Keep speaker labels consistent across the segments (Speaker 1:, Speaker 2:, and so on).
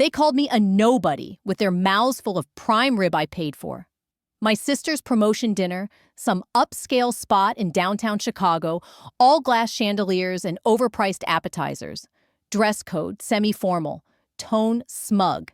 Speaker 1: They called me a nobody with their mouths full of prime rib I paid for. My sister's promotion dinner, some upscale spot in downtown Chicago, all glass chandeliers and overpriced appetizers. Dress code, semi-formal, tone smug.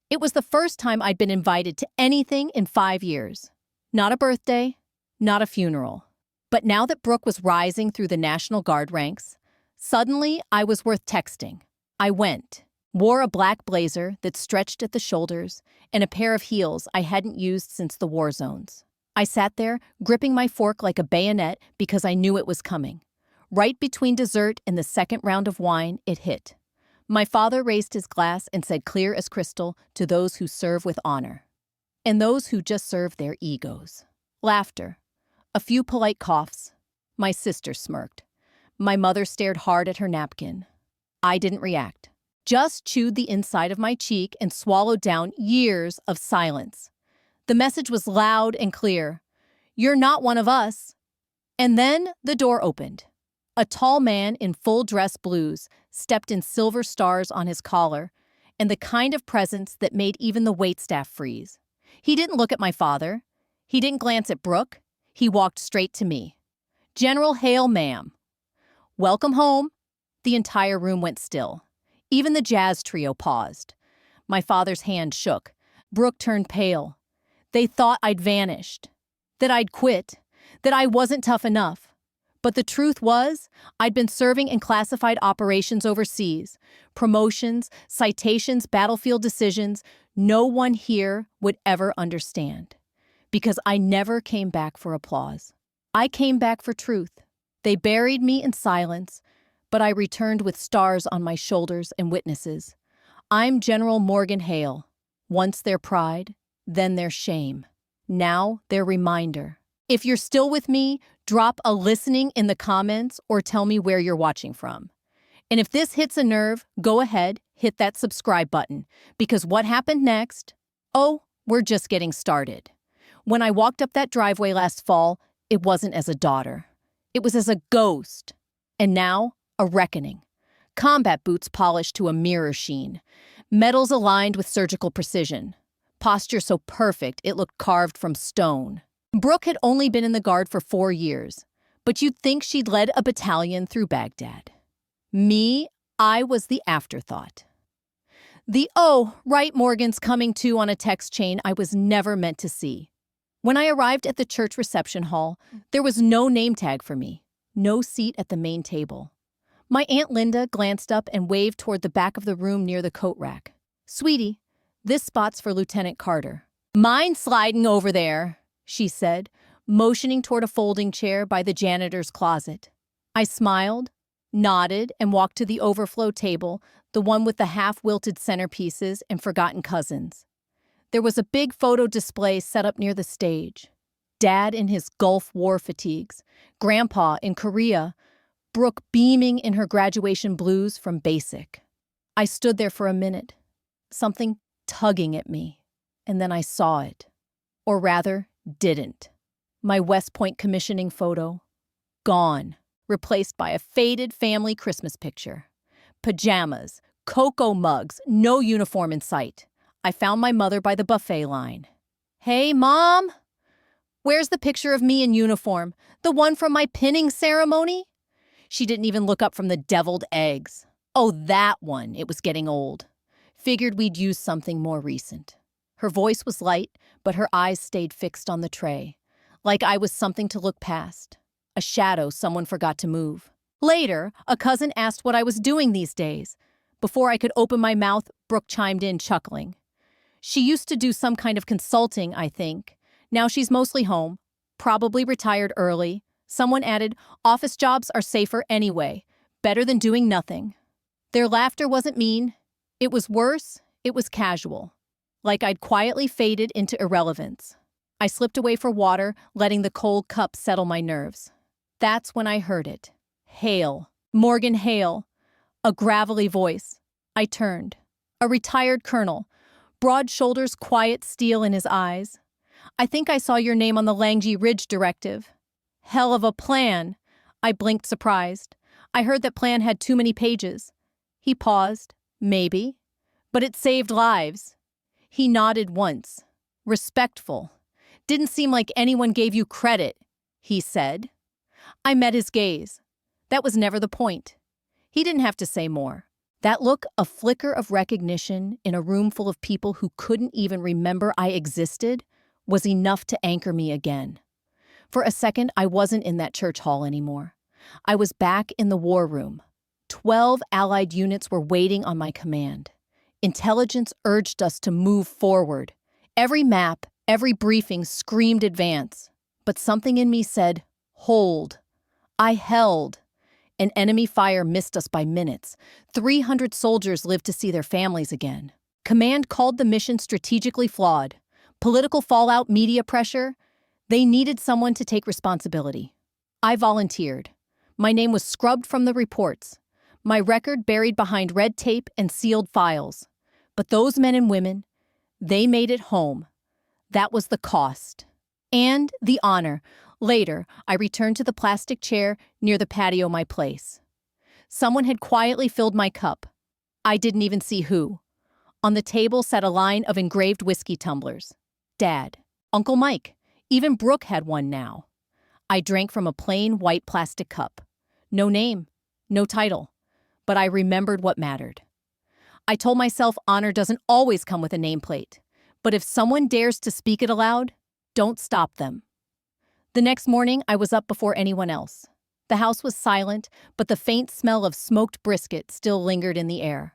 Speaker 1: It was the first time I'd been invited to anything in 5 years. Not a birthday, not a funeral. But now that Brooke was rising through the National Guard ranks, suddenly I was worth texting. I went, wore a black blazer that stretched at the shoulders, and a pair of heels I hadn't used since the war zones. I sat there, gripping my fork like a bayonet because I knew it was coming. Right between dessert and the second round of wine, it hit. My father raised his glass and said clear as crystal to those who serve with honor. And those who just serve their egos. Laughter. A few polite coughs. My sister smirked. My mother stared hard at her napkin. I didn't react. Just chewed the inside of my cheek and swallowed down years of silence. The message was loud and clear. You're not one of us. And then the door opened. A tall man in full dress blues stepped in silver stars on his collar, and the kind of presence that made even the waitstaff freeze. He didn't look at my father. He didn't glance at Brooke. He walked straight to me. General Hale, ma'am. Welcome home. The entire room went still. Even the jazz trio paused. My father's hand shook. Brooke turned pale. They thought I'd vanished, that I'd quit, that I wasn't tough enough. But the truth was, I'd been serving in classified operations overseas. Promotions, citations, battlefield decisions. No one here would ever understand. Because I never came back for applause. I came back for truth. They buried me in silence, but I returned with stars on my shoulders and witnesses. I'm General Morgan Hale. Once their pride, then their shame. Now their reminder. If you're still with me, drop a listening in the comments or tell me where you're watching from. And if this hits a nerve, go ahead, hit that subscribe button, because what happened next? Oh, we're just getting started. When I walked up that driveway last fall, it wasn't as a daughter. It was as a ghost. And now, a reckoning. Combat boots polished to a mirror sheen. Metals aligned with surgical precision. Posture so perfect it looked carved from stone. Brooke had only been in the Guard for 4 years, but you'd think she'd led a battalion through Baghdad. Me, I was the afterthought. The "oh, right, Morgan's coming too" on a text chain I was never meant to see. When I arrived at the church reception hall, there was no name tag for me, no seat at the main table. My Aunt Linda glanced up and waved toward the back of the room near the coat rack. "Sweetie, this spot's for Lieutenant Carter." "Mind sliding over there," she said, motioning toward a folding chair by the janitor's closet. I smiled, nodded, and walked to the overflow table, the one with the half-wilted centerpieces and forgotten cousins. There was a big photo display set up near the stage. Dad in his Gulf War fatigues, Grandpa in Korea, Brooke beaming in her graduation blues from basic. I stood there for a minute, something tugging at me, and then I saw it. Or rather, didn't. My West Point commissioning photo, gone, replaced by a faded family Christmas picture. Pajamas, cocoa mugs, no uniform in sight. I found my mother by the buffet line. "Hey, Mom! Where's the picture of me in uniform? The one from my pinning ceremony?" She didn't even look up from the deviled eggs. "Oh, that one." It was getting old. Figured we'd use something more recent. Her voice was light, but her eyes stayed fixed on the tray, like I was something to look past, a shadow someone forgot to move. Later, a cousin asked what I was doing these days. Before I could open my mouth, Brooke chimed in, chuckling. She used to do some kind of consulting, I think. Now she's mostly home, probably retired early. Someone added, "Office jobs are safer anyway, better than doing nothing." Their laughter wasn't mean. It was worse, it was casual. Like I'd quietly faded into irrelevance. I slipped away for water, letting the cold cup settle my nerves. That's when I heard it. Hale. Morgan Hale. A gravelly voice. I turned. A retired colonel. Broad shoulders, quiet steel in his eyes. "I think I saw your name on the Langji Ridge directive." "Hell of a plan." I blinked, surprised. I heard that plan had too many pages. He paused. "Maybe. But it saved lives. He nodded once. Respectful. Didn't seem like anyone gave you credit, he said. I met his gaze. That was never the point. He didn't have to say more. That look, a flicker of recognition in a room full of people who couldn't even remember I existed, was enough to anchor me again. For a second, I wasn't in that church hall anymore. I was back in the war room. 12 Allied units were waiting on my command. Intelligence urged us to move forward. Every map, every briefing screamed advance. But something in me said, hold. I held. An enemy fire missed us by minutes. 300 soldiers lived to see their families again. Command called the mission strategically flawed. Political fallout, media pressure. They needed someone to take responsibility. I volunteered. My name was scrubbed from the reports. My record buried behind red tape and sealed files. But those men and women, they made it home. That was the cost. And the honor. Later, I returned to the plastic chair near the patio of my place. Someone had quietly filled my cup. I didn't even see who. On the table sat a line of engraved whiskey tumblers. Dad, Uncle Mike, even Brooke had one now. I drank from a plain white plastic cup. No name, no title, but I remembered what mattered. I told myself honor doesn't always come with a nameplate, but if someone dares to speak it aloud, don't stop them. The next morning, I was up before anyone else. The house was silent, but the faint smell of smoked brisket still lingered in the air,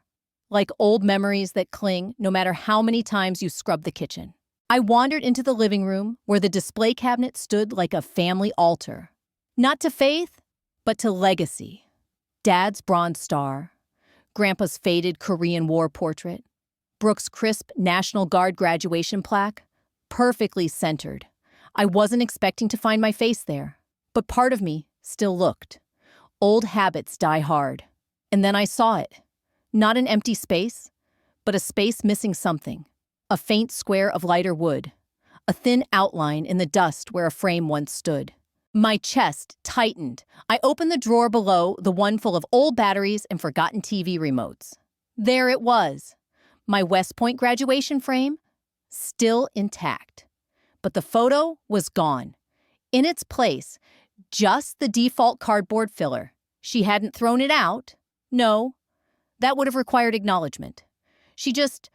Speaker 1: like old memories that cling no matter how many times you scrub the kitchen. I wandered into the living room, where the display cabinet stood like a family altar. Not to faith, but to legacy. Dad's Bronze Star, Grandpa's faded Korean War portrait, Brooke's crisp National Guard graduation plaque, perfectly centered. I wasn't expecting to find my face there, but part of me still looked. Old habits die hard. And then I saw it. Not an empty space, but a space missing something. A faint square of lighter wood. A thin outline in the dust where a frame once stood. My chest tightened. I opened the drawer below, the one full of old batteries and forgotten TV remotes. There it was. My West Point graduation frame, still intact. But the photo was gone. In its place, just the default cardboard filler. She hadn't thrown it out. No, that would have required acknowledgement. She just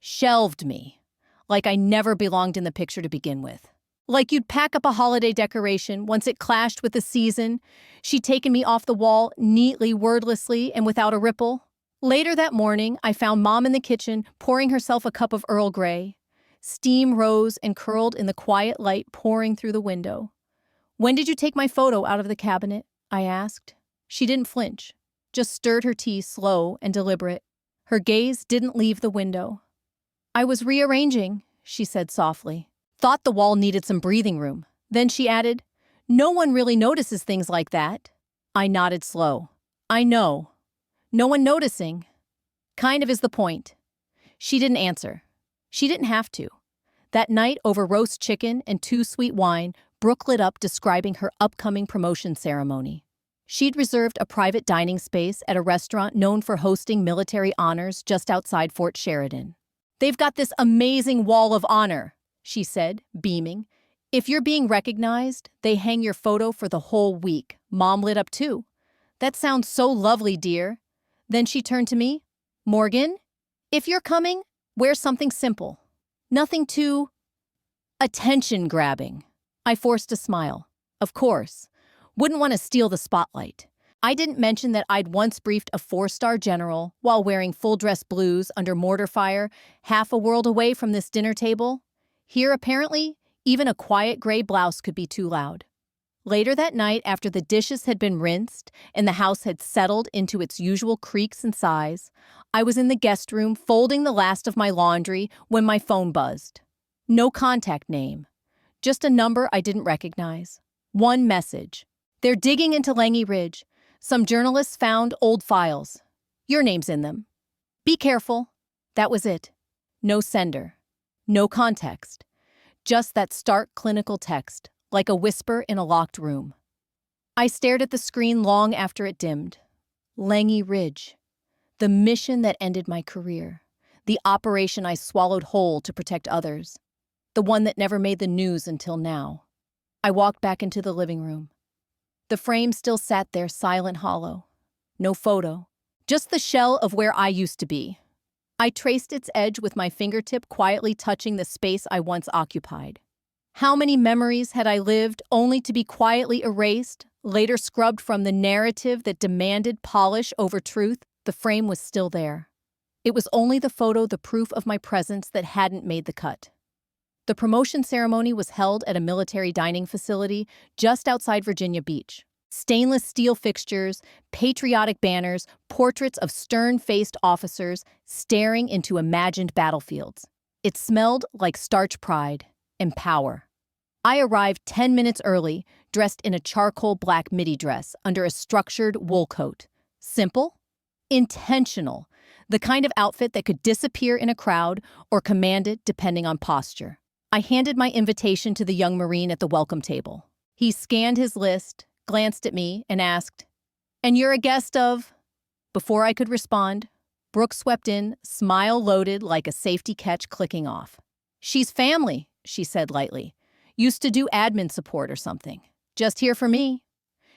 Speaker 1: shelved me, like I never belonged in the picture to begin with. Like you'd pack up a holiday decoration once it clashed with the season. She'd taken me off the wall neatly, wordlessly, and without a ripple. Later that morning, I found Mom in the kitchen pouring herself a cup of Earl Grey. Steam rose and curled in the quiet light pouring through the window. When did you take my photo out of the cabinet? I asked. She didn't flinch, just stirred her tea slow and deliberate. Her gaze didn't leave the window. I was rearranging, she said softly. Thought the wall needed some breathing room. Then she added, no one really notices things like that. I nodded slow. I know. No one noticing. Kind of is the point. She didn't answer. She didn't have to. That night, over roast chicken and 2 sweet wine, Brooke lit up describing her upcoming promotion ceremony. She'd reserved a private dining space at a restaurant known for hosting military honors just outside Fort Sheridan. They've got this amazing wall of honor, she said, beaming. If you're being recognized, they hang your photo for the whole week. Mom lit up too. That sounds so lovely, dear. Then she turned to me. Morgan, if you're coming, wear something simple. Nothing too attention-grabbing. I forced a smile. Of course. Wouldn't want to steal the spotlight. I didn't mention that I'd once briefed a 4-star general while wearing full-dress blues under mortar fire, half a world away from this dinner table. Here, apparently, even a quiet gray blouse could be too loud. Later that night, after the dishes had been rinsed and the house had settled into its usual creaks and sighs, I was in the guest room folding the last of my laundry when my phone buzzed. No contact name. Just a number I didn't recognize. One message. They're digging into Langy Ridge. Some journalists found old files. Your name's in them. Be careful. That was it. No sender. No context. Just that stark clinical text, like a whisper in a locked room. I stared at the screen long after it dimmed. Langy Ridge. The mission that ended my career. The operation I swallowed whole to protect others. The one that never made the news until now. I walked back into the living room. The frame still sat there, silent, hollow. No photo. Just the shell of where I used to be. I traced its edge with my fingertip, quietly touching the space I once occupied. How many memories had I lived only to be quietly erased, later scrubbed from the narrative that demanded polish over truth? The frame was still there. It was only the photo, the proof of my presence, that hadn't made the cut. The promotion ceremony was held at a military dining facility just outside Virginia Beach. Stainless steel fixtures, patriotic banners, portraits of stern-faced officers staring into imagined battlefields. It smelled like starch pride and power. I arrived 10 minutes early, dressed in a charcoal black midi dress under a structured wool coat. Simple, intentional, the kind of outfit that could disappear in a crowd or command it depending on posture. I handed my invitation to the young Marine at the welcome table. He scanned his list, glanced at me, and asked, "And you're a guest of?" Before I could respond, Brooke swept in, smile loaded like a safety catch clicking off. "She's family," she said lightly. "Used to do admin support or something. Just here for me."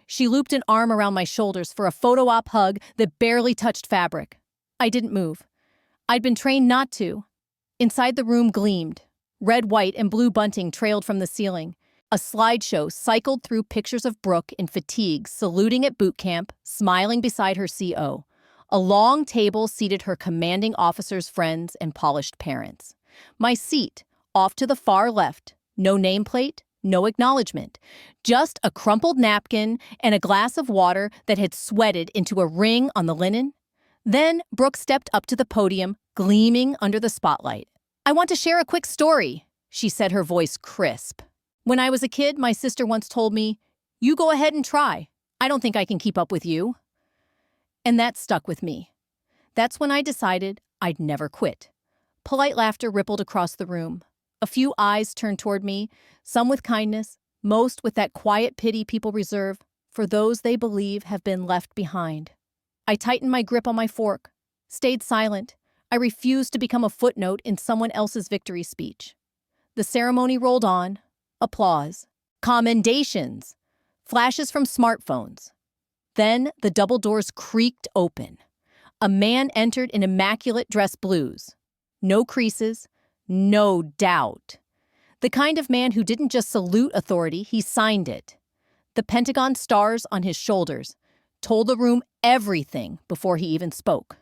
Speaker 1: She looped an arm around my shoulders for a photo op hug that barely touched fabric. I didn't move. I'd been trained not to. Inside the room gleamed. Red, white, and blue bunting trailed from the ceiling. A slideshow cycled through pictures of Brooke in fatigues, saluting at boot camp, smiling beside her CO. A long table seated her commanding officers' friends and polished parents. My seat, off to the far left. No nameplate, no acknowledgement. Just a crumpled napkin and a glass of water that had sweated into a ring on the linen. Then Brooke stepped up to the podium, gleaming under the spotlight. "I want to share a quick story," she said, her voice crisp. "When I was a kid, my sister once told me, 'You go ahead and try. I don't think I can keep up with you.' And that stuck with me. That's when I decided I'd never quit." Polite laughter rippled across the room. A few eyes turned toward me, some with kindness, most with that quiet pity people reserve for those they believe have been left behind. I tightened my grip on my fork, stayed silent. I refused to become a footnote in someone else's victory speech. The ceremony rolled on. Applause. Commendations. Flashes from smartphones. Then the double doors creaked open. A man entered in immaculate dress blues. No creases, no doubt. The kind of man who didn't just salute authority, he signed it. The Pentagon stars on his shoulders told the room everything before he even spoke.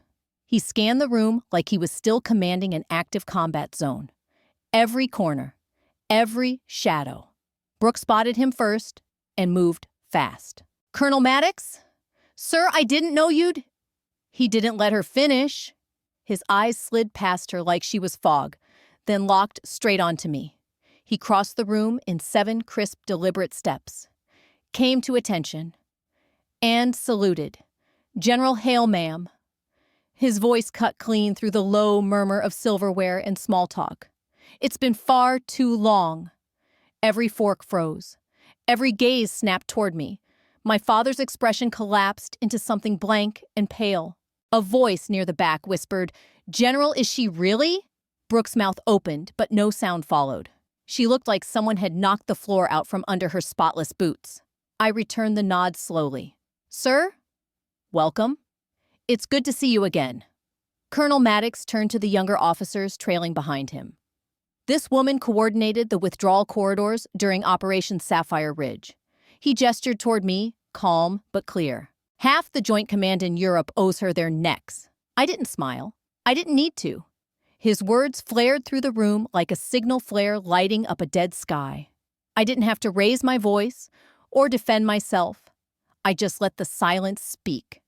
Speaker 1: He scanned the room like he was still commanding an active combat zone. Every corner, every shadow. Brooke spotted him first and moved fast. "Colonel Maddox? Sir, I didn't know you'd—" He didn't let her finish. His eyes slid past her like she was fog, then locked straight onto me. He crossed the room in 7 crisp, deliberate steps, came to attention, and saluted. "General Hale, ma'am." His voice cut clean through the low murmur of silverware and small talk. "It's been far too long." Every fork froze. Every gaze snapped toward me. My father's expression collapsed into something blank and pale. A voice near the back whispered, "General, is she really?" Brooke's mouth opened, but no sound followed. She looked like someone had knocked the floor out from under her spotless boots. I returned the nod slowly. "Sir? Welcome. It's good to see you again." Colonel Maddox turned to the younger officers trailing behind him. This woman coordinated the withdrawal corridors during Operation Sapphire Ridge. He gestured toward me, calm but clear. Half the Joint Command in Europe owes her their necks. I didn't smile. I didn't need to. His words flared through the room like a signal flare lighting up a dead sky. I didn't have to raise my voice or defend myself. I just let the silence speak.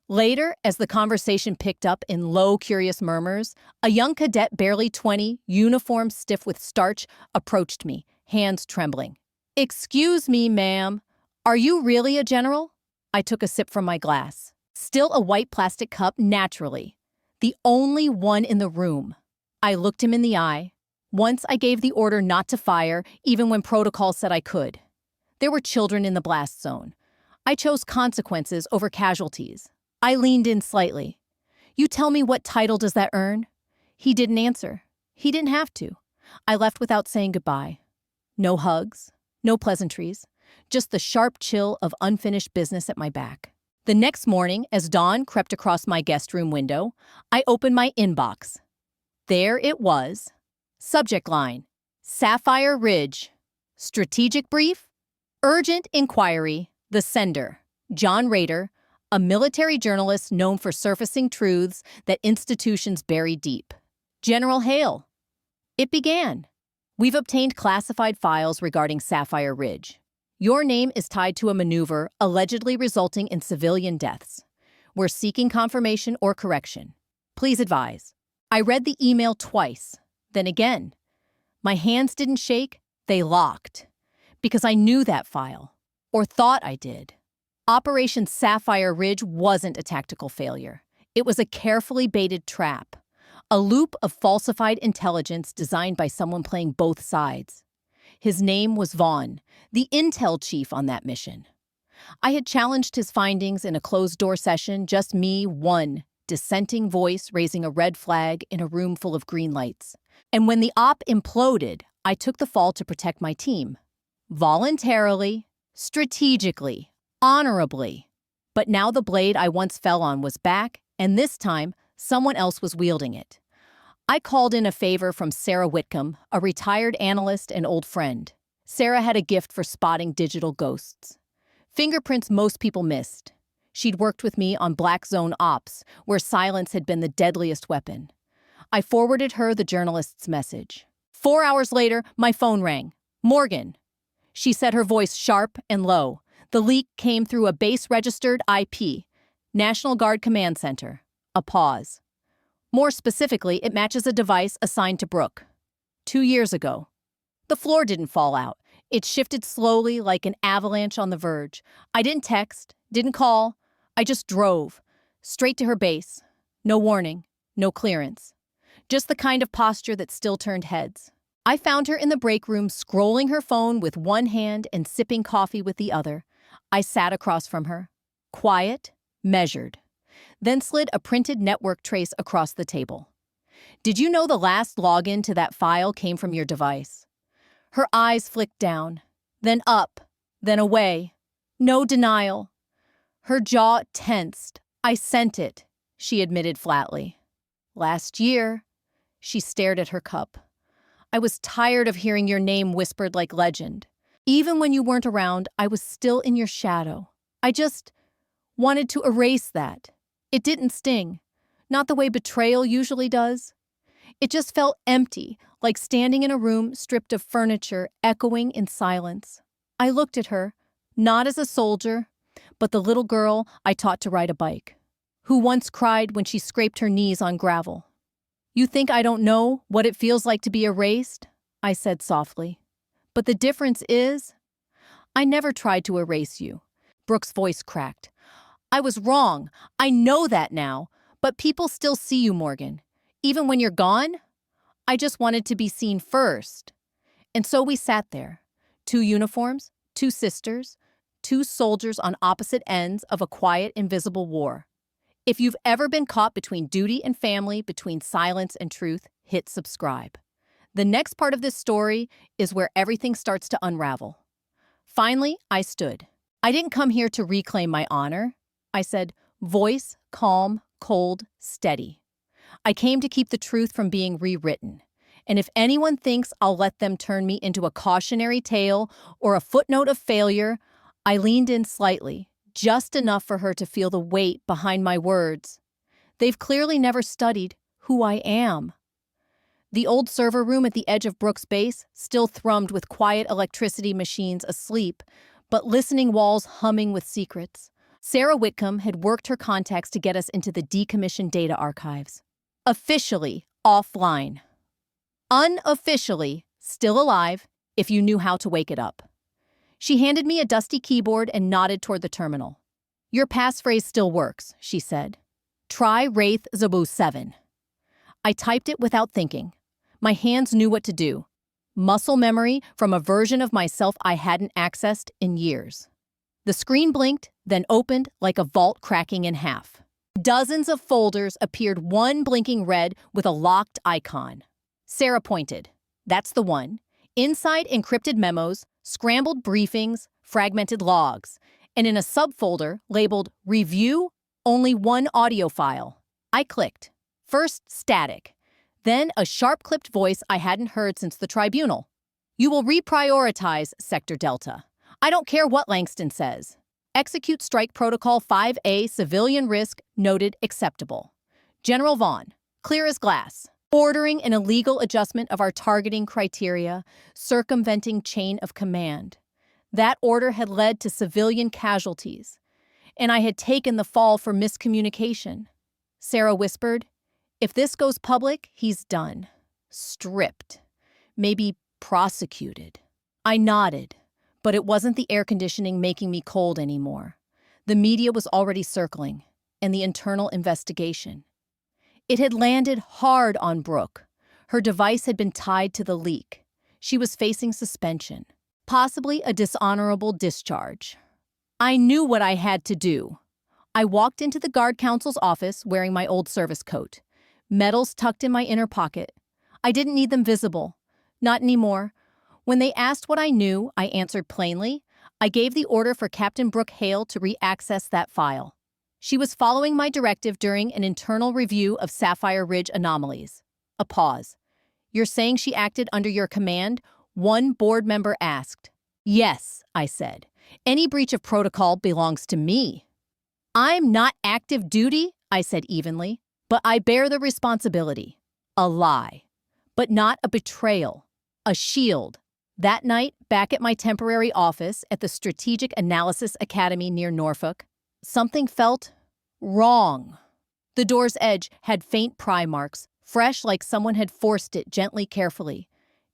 Speaker 1: Later, as the conversation picked up in low, curious murmurs, a young cadet barely 20, uniform stiff with starch, approached me, hands trembling. "Excuse me, ma'am. Are you really a general?" I took a sip from my glass. Still a white plastic cup, naturally. The only one in the room. I looked him in the eye. Once I gave the order not to fire, even when protocol said I could. There were children in the blast zone. I chose consequences over casualties. I leaned in slightly. "You tell me, what title does that earn?" He didn't answer. He didn't have to. I left without saying goodbye. No hugs, no pleasantries, just the sharp chill of unfinished business at my back. The next morning, as dawn crept across my guest room window, I opened my inbox. There it was. Subject line: Sapphire Ridge. Strategic brief: urgent inquiry. The sender: John Rader, a military journalist known for surfacing truths that institutions bury deep. General Hale. It began. We've obtained classified files regarding Sapphire Ridge. Your name is tied to a maneuver allegedly resulting in civilian deaths. We're seeking confirmation or correction. Please advise. I read the email twice, then again. My hands didn't shake, they locked. Because I knew that file, or thought I did. Operation Sapphire Ridge wasn't a tactical failure. It was a carefully baited trap. A loop of falsified intelligence designed by someone playing both sides. His name was Vaughn, the intel chief on that mission. I had challenged his findings in a closed-door session, just me, one dissenting voice raising a red flag in a room full of green lights. And when the op imploded, I took the fall to protect my team. Voluntarily, strategically, honorably. But now the blade I once fell on was back, and this time, someone else was wielding it. I called in a favor from Sarah Whitcomb, a retired analyst and old friend. Sarah had a gift for spotting digital ghosts. Fingerprints most people missed. She'd worked with me on Black Zone Ops, where silence had been the deadliest weapon. I forwarded her the journalist's message. 4 hours later, my phone rang. Morgan. She said, her voice sharp and low. The leak came through a base-registered IP, National Guard Command Center. A pause. More specifically, it matches a device assigned to Brooke. 2 years ago. The floor didn't fall out. It shifted slowly like an avalanche on the verge. I didn't text, didn't call. I just drove. Straight to her base. No warning, no clearance. Just the kind of posture that still turned heads. I found her in the break room, scrolling her phone with one hand and sipping coffee with the other. I sat across from her. Quiet, measured. Then slid a printed network trace across the table. Did you know the last login to that file came from your device? Her eyes flicked down, then up, then away. No denial. Her jaw tensed. I sent it, she admitted flatly. Last year. She stared at her cup. I was tired of hearing your name whispered like legend. Even when you weren't around, I was still in your shadow. I just wanted to erase that. It didn't sting, not the way betrayal usually does. It just felt empty, like standing in a room stripped of furniture, echoing in silence. I looked at her, not as a soldier, but the little girl I taught to ride a bike, who once cried when she scraped her knees on gravel. You think I don't know what it feels like to be erased? I said softly. But the difference is, I never tried to erase you. Brooke's voice cracked. I was wrong. I know that now. But people still see you, Morgan. Even when you're gone? I just wanted to be seen first. And so we sat there. 2 uniforms, 2 sisters, 2 soldiers on opposite ends of a quiet, invisible war. If you've ever been caught between duty and family, between silence and truth, hit subscribe. The next part of this story is where everything starts to unravel. Finally, I stood. I didn't come here to reclaim my honor. I said, voice, calm, cold, steady. I came to keep the truth from being rewritten. And if anyone thinks I'll let them turn me into a cautionary tale or a footnote of failure, I leaned in slightly, just enough for her to feel the weight behind my words. They've clearly never studied who I am. The old server room at the edge of Brooke's base still thrummed with quiet electricity machines asleep, but listening walls humming with secrets. Sarah Whitcomb had worked her contacts to get us into the decommissioned data archives. Officially offline. Unofficially still alive, if you knew how to wake it up. She handed me a dusty keyboard and nodded toward the terminal. Your passphrase still works, she said. Try Wraith Zabu 7. I typed it without thinking. My hands knew what to do. Muscle memory from a version of myself I hadn't accessed in years. The screen blinked, then opened like a vault cracking in half. Dozens of folders appeared, one blinking red with a locked icon. Sarah pointed. That's the one. Inside, encrypted memos, scrambled briefings, fragmented logs, and in a subfolder labeled Review, only one audio file. I clicked. First, static. Then a sharp-clipped voice I hadn't heard since the tribunal. You will reprioritize Sector Delta. I don't care what Langston says. Execute Strike Protocol 5A, civilian risk noted acceptable. General Vaughn, clear as glass. Ordering an illegal adjustment of our targeting criteria, circumventing chain of command. That order had led to civilian casualties, and I had taken the fall for miscommunication. Sarah whispered, if this goes public, he's done. Stripped. Maybe prosecuted. I nodded. But it wasn't the air conditioning making me cold anymore. The media was already circling, and the internal investigation. It had landed hard on Brooke. Her device had been tied to the leak. She was facing suspension, possibly a dishonorable discharge. I knew what I had to do. I walked into the guard counsel's office wearing my old service coat, medals tucked in my inner pocket. I didn't need them visible. Not anymore. When they asked what I knew, I answered plainly. I gave the order for Captain Brooke Hale to re-access that file. She was following my directive during an internal review of Sapphire Ridge anomalies. A pause. You're saying she acted under your command? One board member asked. Yes, I said. Any breach of protocol belongs to me. I'm not active duty, I said evenly, but I bear the responsibility. A lie. But not a betrayal. A shield. That night, back at my temporary office at the Strategic Analysis Academy near Norfolk, something felt wrong. The door's edge had faint pry marks, fresh like someone had forced it gently, carefully.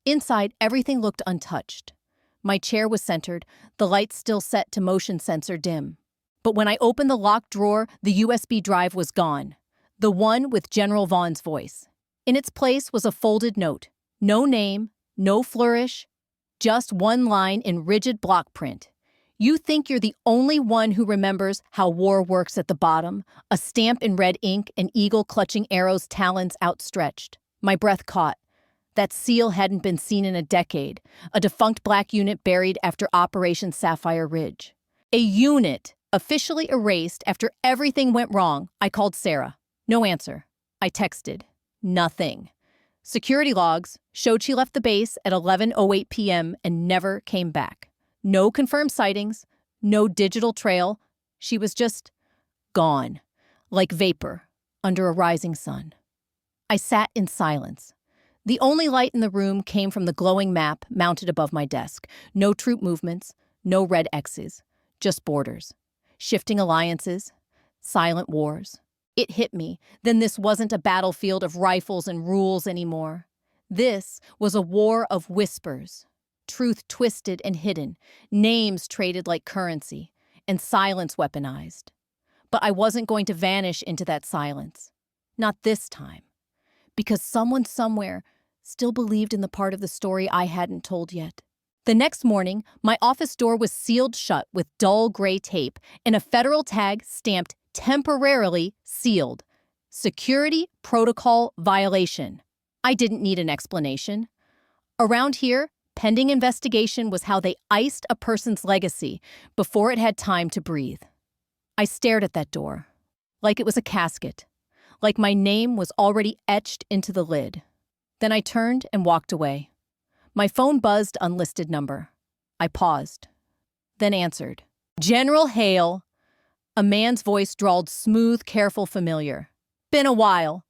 Speaker 1: Inside, everything looked untouched. My chair was centered, the lights still set to motion sensor dim. But when I opened the locked drawer, the USB drive was gone. The one with General Vaughn's voice. In its place was a folded note. No name, no flourish, just one line in rigid block print. You think you're the only one who remembers how war works at the bottom, a stamp in red ink, an eagle clutching arrows, talons outstretched. My breath caught. That seal hadn't been seen in a decade, a defunct black unit buried after Operation Sapphire Ridge. A unit officially erased after everything went wrong. I called Sarah. No answer. I texted. Nothing. Security logs showed she left the base at 11:08 p.m. and never came back. No confirmed sightings, no digital trail. She was just gone, like vapor under a rising sun. I sat in silence. The only light in the room came from the glowing map mounted above my desk. No troop movements, no red X's, just borders, shifting alliances, silent wars. It hit me. Then this wasn't a battlefield of rifles and rules anymore. This was a war of whispers. Truth twisted and hidden, names traded like currency, and silence weaponized. But I wasn't going to vanish into that silence. Not this time. Because someone somewhere still believed in the part of the story I hadn't told yet. The next morning, my office door was sealed shut with dull gray tape and a federal tag stamped temporarily sealed. Security protocol violation. I didn't need an explanation. Around here, pending investigation was how they iced a person's legacy before it had time to breathe. I stared at that door, like it was a casket, like my name was already etched into the lid. Then I turned and walked away. My phone buzzed unlisted number. I paused, then answered. General Hale. A man's voice drawled smooth, careful, familiar. Been a while.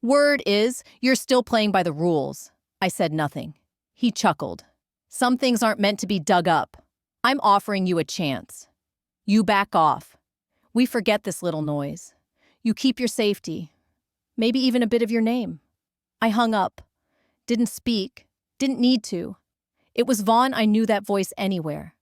Speaker 1: Word is, you're still playing by the rules. I said nothing. He chuckled. Some things aren't meant to be dug up. I'm offering you a chance. You back off. We forget this little noise. You keep your safety. Maybe even a bit of your name. I hung up. Didn't speak. Didn't need to. It was Vaughn. I knew that voice anywhere.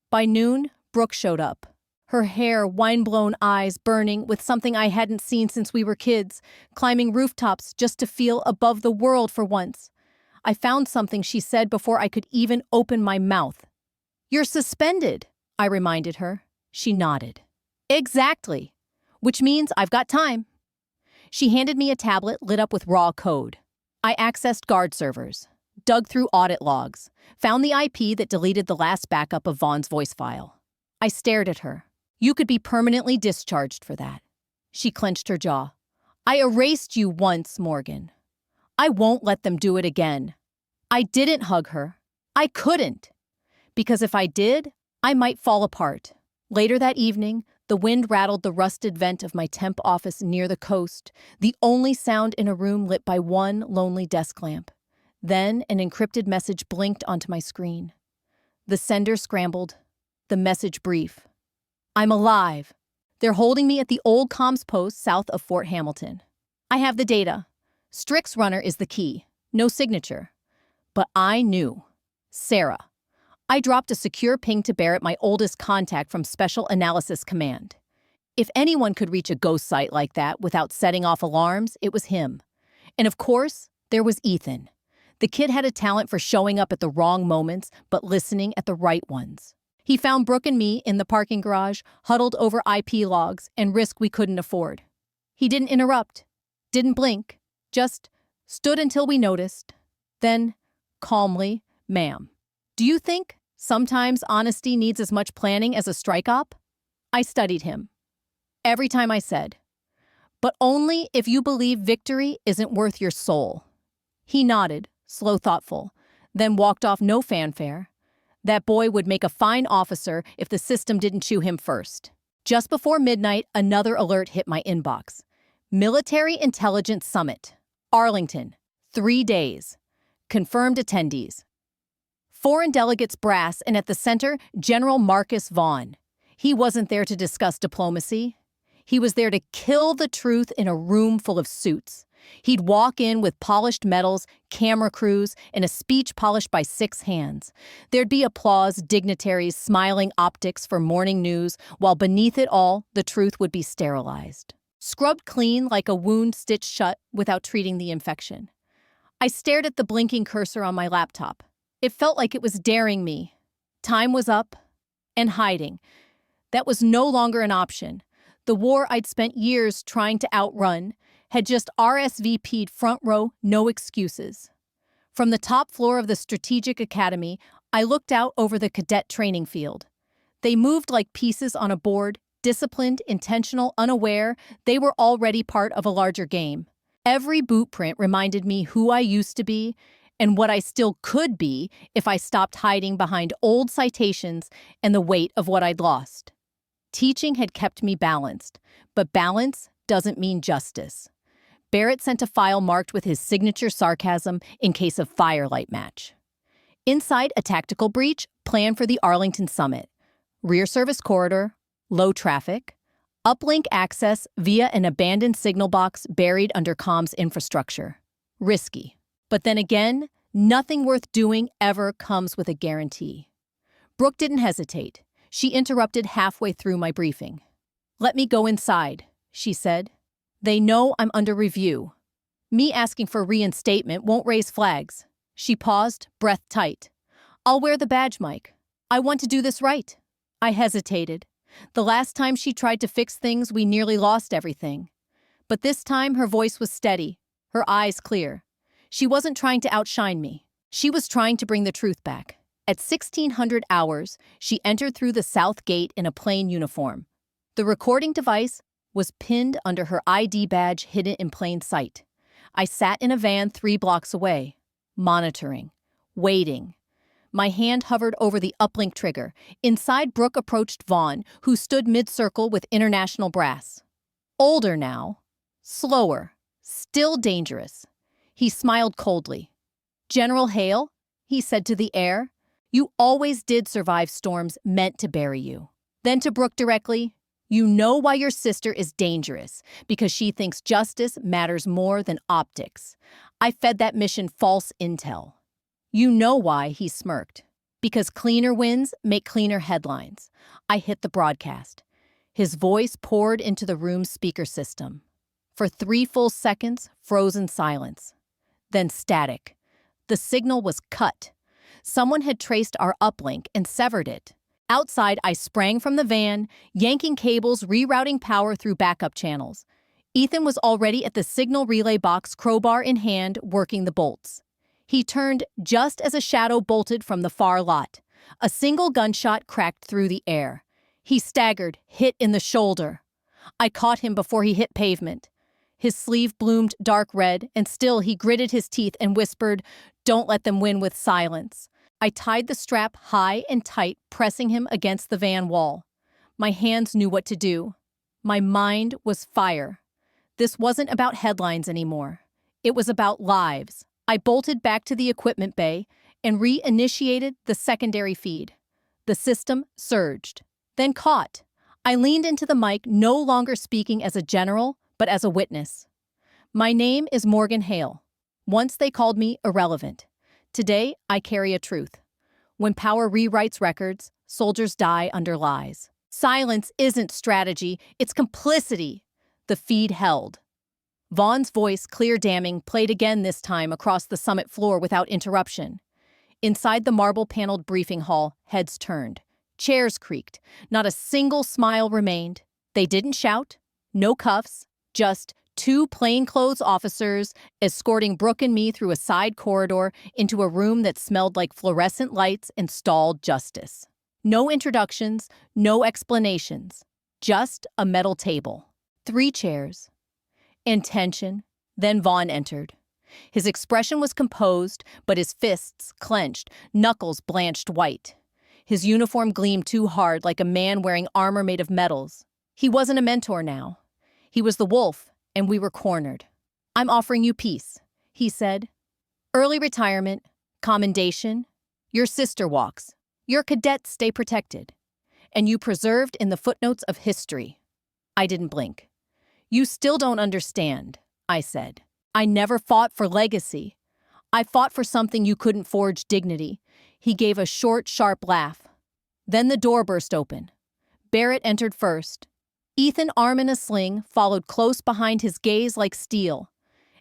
Speaker 1: By noon, Brooke showed up. Her hair, wine-blown eyes burning with something I hadn't seen since we were kids, climbing rooftops just to feel above the world for once. I found something she said before I could even open my mouth. You're suspended, I reminded her. She nodded. Exactly. which means I've got time. She handed me a tablet lit up with raw code. I accessed guard servers, dug through audit logs, found the IP that deleted the last backup of Vaughn's voice file. I stared at her. You could be permanently discharged for that. She clenched her jaw. I erased you once, Morgan. I won't let them do it again. I didn't hug her. I couldn't. Because if I did, I might fall apart. Later that evening, the wind rattled the rusted vent of my temp office near the coast, the only sound in a room lit by one lonely desk lamp. Then an encrypted message blinked onto my screen. The sender scrambled. The message brief. I'm alive. They're holding me at the old comms post south of Fort Hamilton. I have the data. Strix runner is the key. No signature. But I knew. Sarah. I dropped a secure ping to Barrett, my oldest contact from Special Analysis Command. If anyone could reach a ghost site like that without setting off alarms, it was him. And of course, there was Ethan. The kid had a talent for showing up at the wrong moments, but listening at the right ones. He found Brooke and me in the parking garage, huddled over IP logs and risk we couldn't afford. He didn't interrupt, didn't blink, just stood until we noticed. Then, calmly, ma'am, do you think sometimes honesty needs as much planning as a strike op? I studied him. Every time I said, but only if you believe victory isn't worth your soul. He nodded, slow, thoughtful, then walked off, no fanfare. That boy would make a fine officer if the system didn't chew him first. Just before midnight, another alert hit my inbox. Military Intelligence Summit. Arlington. 3 days. Confirmed attendees. Foreign delegates brass, and at the center, General Marcus Vaughn. He wasn't there to discuss diplomacy. He was there to kill the truth in a room full of suits. He'd walk in with polished medals, camera crews, and a speech polished by 6 hands. There'd be applause, dignitaries, smiling optics for morning news, while beneath it all, the truth would be sterilized. Scrubbed clean like a wound stitched shut without treating the infection. I stared at the blinking cursor on my laptop. It felt like it was daring me. Time was up, and hiding. That was no longer an option. The war I'd spent years trying to outrun had just RSVP'd front row, no excuses. From the top floor of the Strategic Academy, I looked out over the cadet training field. They moved like pieces on a board, disciplined, intentional, unaware. They were already part of a larger game. Every boot print reminded me who I used to be and what I still could be if I stopped hiding behind old citations and the weight of what I'd lost. Teaching had kept me balanced, but balance doesn't mean justice. Barrett sent a file marked with his signature sarcasm in case of firelight match. Inside, a tactical breach planned for the Arlington Summit. Rear service corridor, low traffic, uplink access via an abandoned signal box buried under comms infrastructure. Risky. But then again, nothing worth doing ever comes with a guarantee. Brooke didn't hesitate. She interrupted halfway through my briefing. "Let me go inside," she said. "They know I'm under review. Me asking for reinstatement won't raise flags." She paused, breath tight. "I'll wear the badge, Mike. I want to do this right." I hesitated. The last time she tried to fix things, we nearly lost everything. But this time, her voice was steady, her eyes clear. She wasn't trying to outshine me. She was trying to bring the truth back. At 1600 hours, she entered through the south gate in a plain uniform. The recording device was pinned under her ID badge, hidden in plain sight. I sat in a van 3 blocks away, monitoring, waiting. My hand hovered over the uplink trigger. Inside, Brooke approached Vaughn, who stood mid-circle with international brass. Older now, slower, still dangerous. He smiled coldly. "General Hale," he said to the air, "you always did survive storms meant to bury you." Then to Brooke directly, "You know why your sister is dangerous, because she thinks justice matters more than optics. I fed that mission false intel." "You know why," he smirked. "Because cleaner wins make cleaner headlines." I hit the broadcast. His voice poured into the room's speaker system. For 3 full seconds, frozen silence. Then static. The signal was cut. Someone had traced our uplink and severed it. Outside, I sprang from the van, yanking cables, rerouting power through backup channels. Ethan was already at the signal relay box, crowbar in hand, working the bolts. He turned just as a shadow bolted from the far lot. A single gunshot cracked through the air. He staggered, hit in the shoulder. I caught him before he hit pavement. His sleeve bloomed dark red, and still he gritted his teeth and whispered, "Don't let them win with silence." I tied the strap high and tight, pressing him against the van wall. My hands knew what to do. My mind was fire. This wasn't about headlines anymore. It was about lives. I bolted back to the equipment bay and reinitiated the secondary feed. The system surged, then caught. I leaned into the mic, no longer speaking as a general, but as a witness. My name is Morgan Hale. Once they called me irrelevant. Today, I carry a truth. When power rewrites records, soldiers die under lies. Silence isn't strategy, it's complicity. The feed held. Vaughn's voice, clear damning, played again, this time across the summit floor without interruption. Inside the marble-paneled briefing hall, heads turned. Chairs creaked. Not a single smile remained. They didn't shout. No cuffs. Just two plainclothes officers escorting Brooke and me through a side corridor into a room that smelled like fluorescent lights and stalled justice. No introductions, no explanations. Just a metal table. 3 chairs. And tension. Then Vaughn entered. His expression was composed, but his fists clenched, knuckles blanched white. His uniform gleamed too hard, like a man wearing armor made of metals. He wasn't a mentor now. He was the wolf, and we were cornered. "I'm offering you peace," he said. "Early retirement, commendation, your sister walks, your cadets stay protected, and you preserved in the footnotes of history." I didn't blink. "You still don't understand," I said. "I never fought for legacy. I fought for something you couldn't forge, dignity." He gave a short, sharp laugh. Then the door burst open. Barrett entered first. Ethan, arm in a sling, followed close behind, his gaze like steel.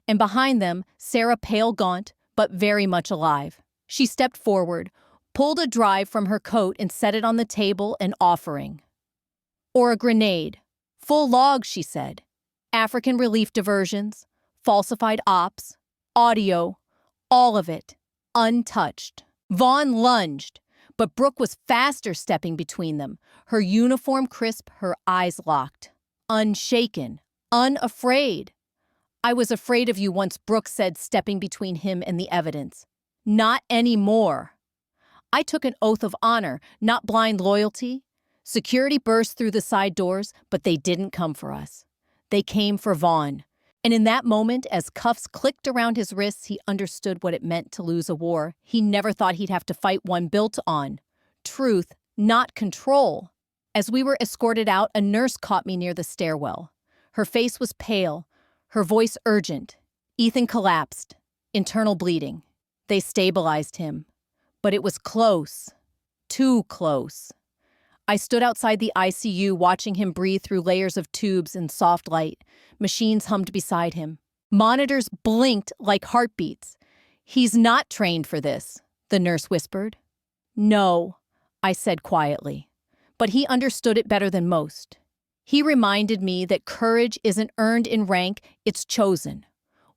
Speaker 1: And behind them, Sarah, pale, gaunt, but very much alive. She stepped forward, pulled a drive from her coat and set it on the table, an offering. "Or a grenade. Full log," she said. "African relief diversions, falsified ops, audio, all of it, untouched." Vaughn lunged, but Brooke was faster, stepping between them, her uniform crisp, her eyes locked. Unshaken, unafraid. "I was afraid of you once," Brooke said, stepping between him and the evidence. "Not anymore." I took an oath of honor, not blind loyalty. Security burst through the side doors, but they didn't come for us. They came for Vaughn. And in that moment, as cuffs clicked around his wrists, he understood what it meant to lose a war he never thought he'd have to fight, one built on truth, not control. As we were escorted out, a nurse caught me near the stairwell. Her face was pale, her voice urgent. Ethan collapsed, internal bleeding. They stabilized him. But it was close. Too close. I stood outside the ICU, watching him breathe through layers of tubes and soft light. Machines hummed beside him. Monitors blinked like heartbeats. "He's not trained for this," the nurse whispered. "No," I said quietly. But he understood it better than most. He reminded me that courage isn't earned in rank, it's chosen.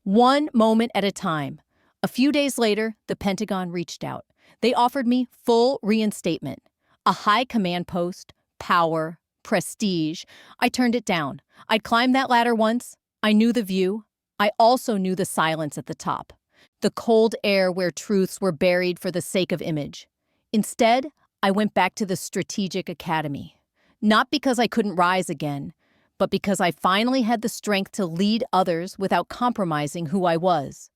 Speaker 1: One moment at a time. A few days later, the Pentagon reached out. They offered me full reinstatement. A high command post, power, prestige. I turned it down. I'd climbed that ladder once. I knew the view. I also knew the silence at the top. The cold air where truths were buried for the sake of image. Instead, I went back to the Strategic Academy. Not because I couldn't rise again, but because I finally had the strength to lead others without compromising who I was.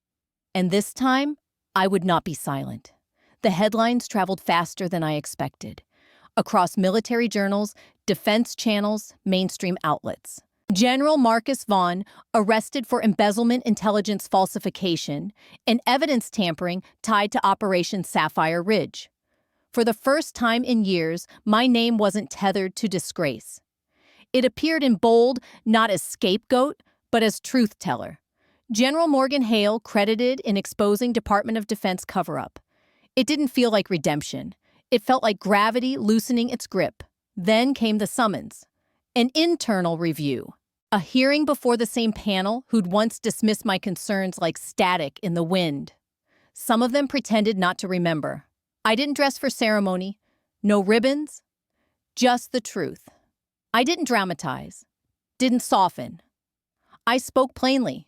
Speaker 1: And this time, I would not be silent. The headlines traveled faster than I expected. Across military journals, defense channels, mainstream outlets. General Marcus Vaughn arrested for embezzlement, intelligence falsification, and evidence tampering tied to Operation Sapphire Ridge. For the first time in years, my name wasn't tethered to disgrace. It appeared in bold, not as scapegoat, but as truth teller. General Morgan Hale credited in exposing Department of Defense cover-up. It didn't feel like redemption. It felt like gravity loosening its grip. Then came the summons. An internal review. A hearing before the same panel who'd once dismissed my concerns like static in the wind. Some of them pretended not to remember. I didn't dress for ceremony. No ribbons. Just the truth. I didn't dramatize. Didn't soften. I spoke plainly.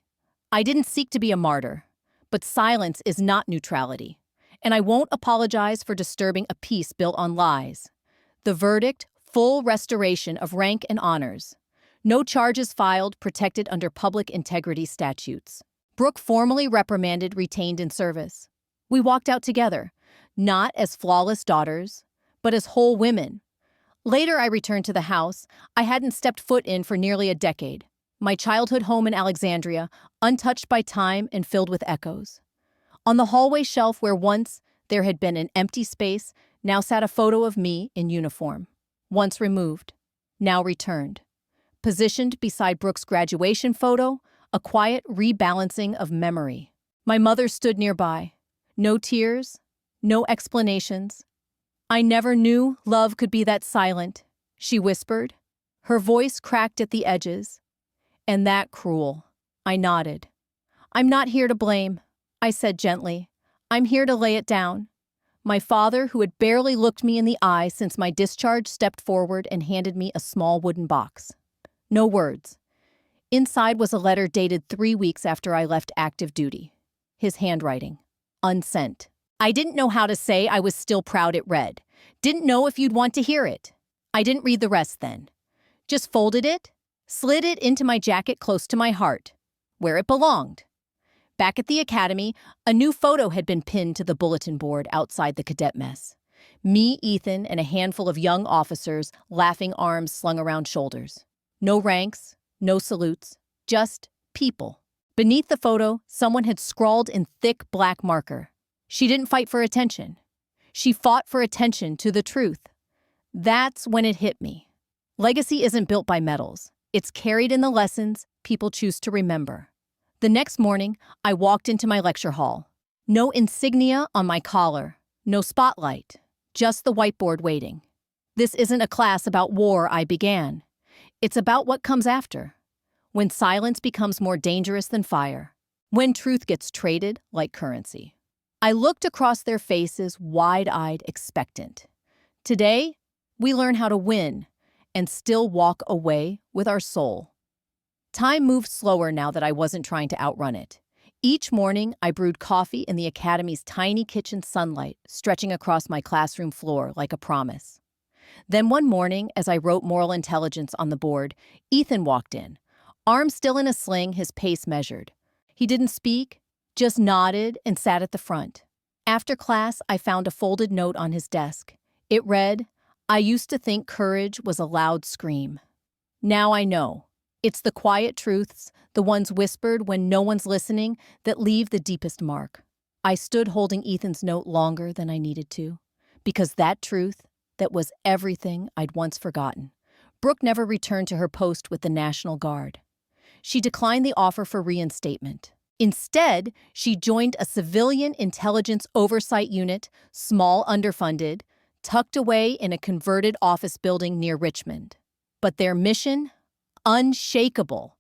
Speaker 1: I didn't seek to be a martyr. But silence is not neutrality. And I won't apologize for disturbing a peace built on lies. The verdict, full restoration of rank and honors. No charges filed, protected under public integrity statutes. Brooke formally reprimanded, retained in service. We walked out together, not as flawless daughters, but as whole women. Later, I returned to the house I hadn't stepped foot in for nearly a decade. My childhood home in Alexandria, untouched by time and filled with echoes. On the hallway shelf where once there had been an empty space, now sat a photo of me in uniform. Once removed, now returned. Positioned beside Brooke's graduation photo, a quiet rebalancing of memory. My mother stood nearby. No tears, no explanations. "I never knew love could be that silent," she whispered. Her voice cracked at the edges. "And that cruel." I nodded. "I'm not here to blame," I said gently. "I'm here to lay it down." My father, who had barely looked me in the eye since my discharge, stepped forward and handed me a small wooden box. No words. Inside was a letter dated 3 weeks after I left active duty. His handwriting. Unsent. I didn't know how to say I was still proud it read. Didn't know if you'd want to hear it. I didn't read the rest then. Just folded it, slid it into my jacket close to my heart, where it belonged. Back at the academy, a new photo had been pinned to the bulletin board outside the cadet mess. Me, Ethan, and a handful of young officers, laughing, arms slung around shoulders. No ranks, no salutes, just people. Beneath the photo, someone had scrawled in thick black marker. She didn't fight for attention. She fought for attention to the truth. That's when it hit me. Legacy isn't built by medals. It's carried in the lessons people choose to remember. The next morning, I walked into my lecture hall. No insignia on my collar, no spotlight, just the whiteboard waiting. This isn't a class about war, I began. It's about what comes after. When silence becomes more dangerous than fire. When truth gets traded like currency. I looked across their faces, wide-eyed, expectant. Today, we learn how to win and still walk away with our soul. Time moved slower now that I wasn't trying to outrun it. Each morning, I brewed coffee in the academy's tiny kitchen sunlight, stretching across my classroom floor like a promise. Then one morning, as I wrote moral intelligence on the board, Ethan walked in, arm still in a sling, his pace measured. He didn't speak, just nodded and sat at the front. After class, I found a folded note on his desk. It read, "I used to think courage was a loud scream. Now I know. It's the quiet truths, the ones whispered when no one's listening, that leave the deepest mark." I stood holding Ethan's note longer than I needed to, because that truth, that was everything I'd once forgotten. Brooke never returned to her post with the National Guard. She declined the offer for reinstatement. Instead, she joined a civilian intelligence oversight unit, small, underfunded, tucked away in a converted office building near Richmond. But their mission? Unshakable.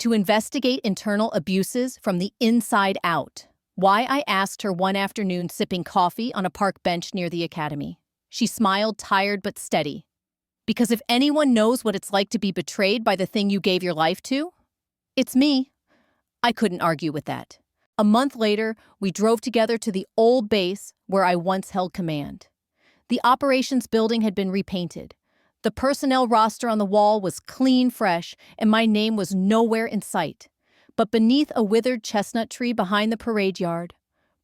Speaker 1: To investigate internal abuses from the inside out. Why, I asked her one afternoon sipping coffee on a park bench near the academy. She smiled, tired but steady. Because if anyone knows what it's like to be betrayed by the thing you gave your life to, it's me. I couldn't argue with that. A month later, we drove together to the old base where I once held command. The operations building had been repainted. The personnel roster on the wall was clean fresh, and my name was nowhere in sight. But beneath a withered chestnut tree behind the parade yard,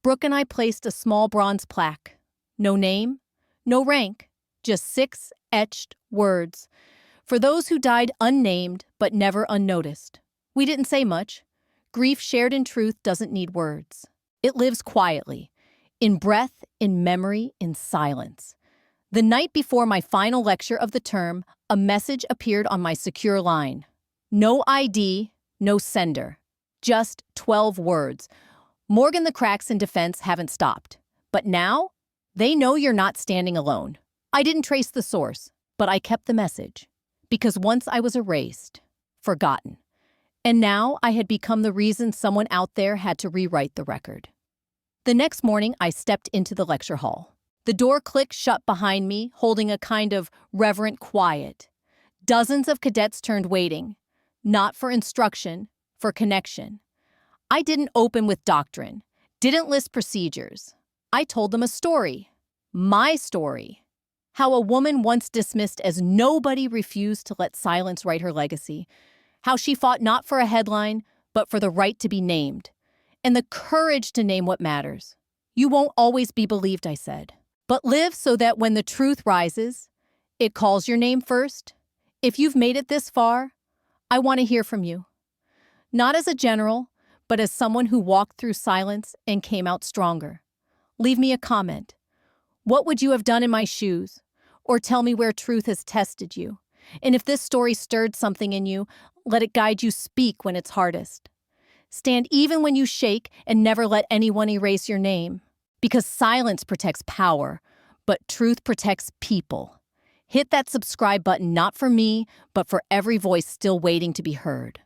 Speaker 1: Brooke and I placed a small bronze plaque. No name, no rank, just 6 etched words. For those who died unnamed but never unnoticed. We didn't say much. Grief shared in truth doesn't need words. It lives quietly, in breath, in memory, in silence. The night before my final lecture of the term, a message appeared on my secure line. No ID, no sender. Just 12 words. Morgan, the cracks in defense haven't stopped. But now, They know you're not standing alone. I didn't trace the source, but I kept the message. Because once I was erased, forgotten. And now I had become the reason someone out there had to rewrite the record. The next morning, I stepped into the lecture hall. The door clicked shut behind me, holding a kind of reverent quiet. Dozens of cadets turned waiting, not for instruction, for connection. I didn't open with doctrine, didn't list procedures. I told them a story. My story. How a woman once dismissed as nobody refused to let silence write her legacy. How she fought not for a headline, but for the right to be named. And the courage to name what matters. You won't always be believed, I said. But live so that when the truth rises, it calls your name first. If you've made it this far, I want to hear from you. Not as a general, but as someone who walked through silence and came out stronger. Leave me a comment. What would you have done in my shoes? Or tell me where truth has tested you. And if this story stirred something in you, let it guide you speak when it's hardest. Stand even when you shake and never let anyone erase your name. Because silence protects power, but truth protects people. Hit that subscribe button not for me, but for every voice still waiting to be heard.